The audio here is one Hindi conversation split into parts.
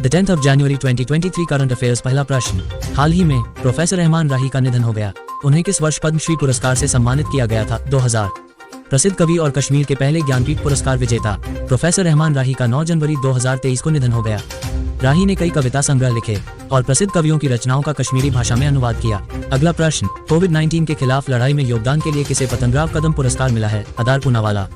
The 10th of January 2023 current affairs. पहला प्रश्न, हाल ही में प्रोफेसर रहमान राही का निधन हो गया। उन्हें किस वर्ष पद्मश्री पुरस्कार से सम्मानित किया गया था? 2000। प्रसिद्ध कवि और कश्मीर के पहले ज्ञानपीठ पुरस्कार विजेता प्रोफेसर रहमान राही का 9 जनवरी 2023 को निधन हो गया। राही ने कई कविता संग्रह लिखे और प्रसिद्ध कवियों की रचनाओं का कश्मीरी भाषा में अनुवाद किया। अगला प्रश्न, कोविड-19 के खिलाफ लड़ाई में योगदान के लिए किसे पतंगराव कदम पुरस्कार मिला है? अदार पूनावाला।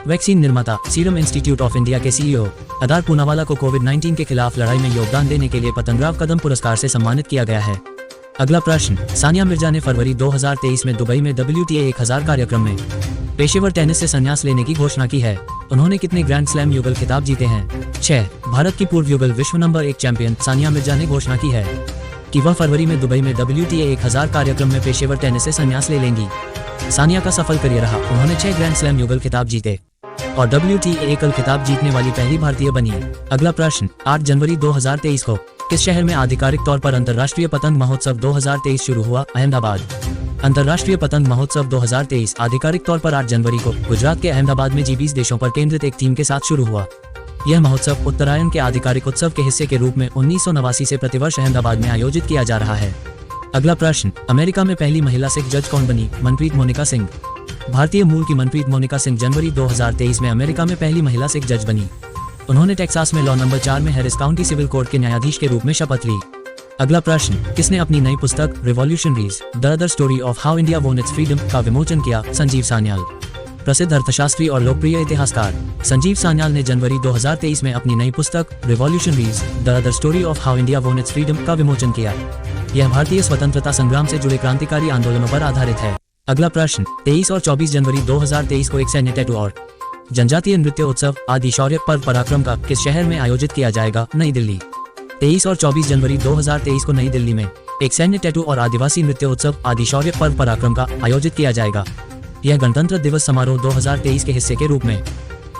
वैक्सीन निर्माता सीरम इंस्टीट्यूट ऑफ इंडिया के सीईओ अदार पूनावाला को कोविड-19 के खिलाफ लड़ाई में योगदान देने के लिए पतंगराव कदम पुरस्कार से सम्मानित किया गया है। अगला प्रश्न, सानिया मिर्जा ने फरवरी 2023 में दुबई में WTA 1000 कार्यक्रम में पेशेवर टेनिस से संन्यास लेने की घोषणा की है। उन्होंने कितने ग्रैंड स्लैम युगल खिताब जीते हैं? 6। भारत की पूर्व युगल विश्व नंबर 1 चैंपियन सानिया मिर्जा ने घोषणा की है कि वह फरवरी में दुबई में WTA 1000 कार्यक्रम में पेशेवर टेनिस से संन्यास ले लेंगी। सानिया का सफल करियर रहा। उन्होंने 6 ग्रैंड स्लैम युगल खिताब जीते और WTA एकल खिताब जीतने वाली पहली भारतीय बनी। अगला प्रश्न, 8 जनवरी 2023 को किस शहर में आधिकारिक तौर पर अंतर्राष्ट्रीय पतंग महोत्सव 2023 शुरू हुआ? अहमदाबाद। अंतर्राष्ट्रीय पतंग महोत्सव 2023 आधिकारिक तौर पर 8 जनवरी को गुजरात के अहमदाबाद में G20 देशों पर केंद्रित एक थीम के साथ शुरू हुआ। यह महोत्सव उत्तरायण के आधिकारिक उत्सव के हिस्से के रूप में 1989 से प्रतिवर्ष अहमदाबाद में आयोजित किया जा रहा है। अगला प्रश्न, अमेरिका में पहली महिला सिख जज कौन बनी? मनप्रीत मोनिका सिंह। भारतीय मूल की मनप्रीत मोनिका सिंह जनवरी 2023 में अमेरिका में पहली महिला सिख जज बनी। उन्होंने टेक्सास में लॉ नंबर 4 में हैरिस काउंटी सिविल कोर्ट के न्यायाधीश के रूप में शपथ ली। अगला प्रश्न, किसने अपनी नई पुस्तक revolutionaries the other story of how India वोन इट्स फ्रीडम का विमोचन किया? संजीव सान्याल। प्रसिद्ध अर्थशास्त्री और लोकप्रिय इतिहासकार संजीव सान्याल ने जनवरी 2023 में अपनी नई पुस्तक revolutionaries the other story of how India वोन इट्स फ्रीडम का विमोचन किया। यह भारतीय स्वतंत्रता संग्राम से जुड़े क्रांतिकारी आंदोलनों पर आधारित है। अगला प्रश्न, 23 और 24 जनवरी 2023 को एक सैन्य टैटू और जनजातीय नृत्य उत्सव आदि शौर्य पर्व पराक्रम का किस शहर में आयोजित किया जाएगा? नई दिल्ली। 23 और 24 जनवरी 2023 को नई दिल्ली में एक सैन्य टैटू और आदिवासी नृत्य उत्सव आदि शौर्य पर्व पराक्रम का आयोजित किया जाएगा। यह गणतंत्र दिवस समारोह 2023 के हिस्से के रूप में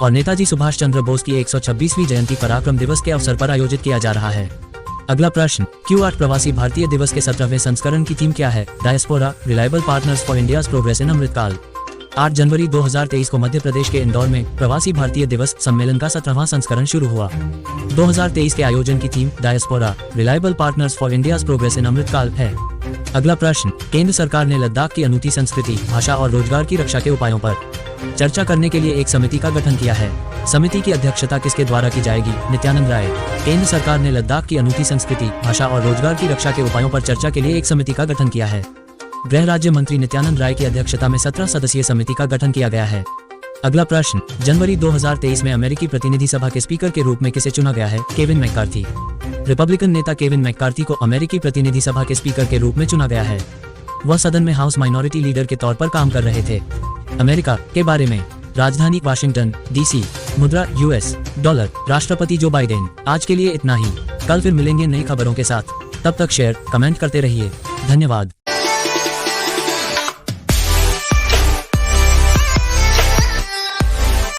और नेताजी सुभाष चंद्र बोस की 126वीं जयंती पराक्रम दिवस के अवसर पर आयोजित किया जा रहा है। अगला प्रश्न, Q8 प्रवासी भारतीय दिवस के 17वें संस्करण की थीम क्या है? Diaspora reliable partners for India's progress in Amritkaal. 8 जनवरी 2023 को मध्य प्रदेश के इंदौर में प्रवासी भारतीय दिवस सम्मेलन का 17वां संस्करण शुरू हुआ। 2023 के आयोजन की theme diaspora reliable partners for India's progress in Amritkaal है। अगला प्रश्न, केंद्र सरकार ने लद्दाख की अनूठी संस्कृति, भाषा और रोजगार की रक्षा के उपायों पर चर्चा करने के लिए एक समिति का गठन किया है। समिति की अध्यक्षता किसके द्वारा की जाएगी? नित्यानंद राय। केंद्र सरकार ने लद्दाख की अनूठी संस्कृति, भाषा और रोजगार की रक्षा के उपायों पर चर्चा के लिए एक समिति का गठन किया है। गृह राज्य मंत्री नित्यानंद राय की अध्यक्षता में 17 सदस्यीय समिति का गठन किया गया है। अगला प्रश्न, जनवरी 2023 में अमेरिकी प्रतिनिधि सभा के स्पीकर के रूप में किसे चुना गया है? Kevin McCarthy. रिपब्लिकन नेता केविन मैकार्थी को अमेरिकी प्रतिनिधि सभा के स्पीकर के रूप में चुना गया है। वह सदन में हाउस माइनॉरिटी लीडर के तौर पर काम कर रहे थे। अमेरिका के बारे में, राजधानी वाशिंगटन DC, मुद्रा US डॉलर, राष्ट्रपति जो बाइडेन। आज के लिए इतना ही। कल फिर मिलेंगे नई खबरों के साथ। तब तक शेयर कमेंट करते रहिए। धन्यवाद।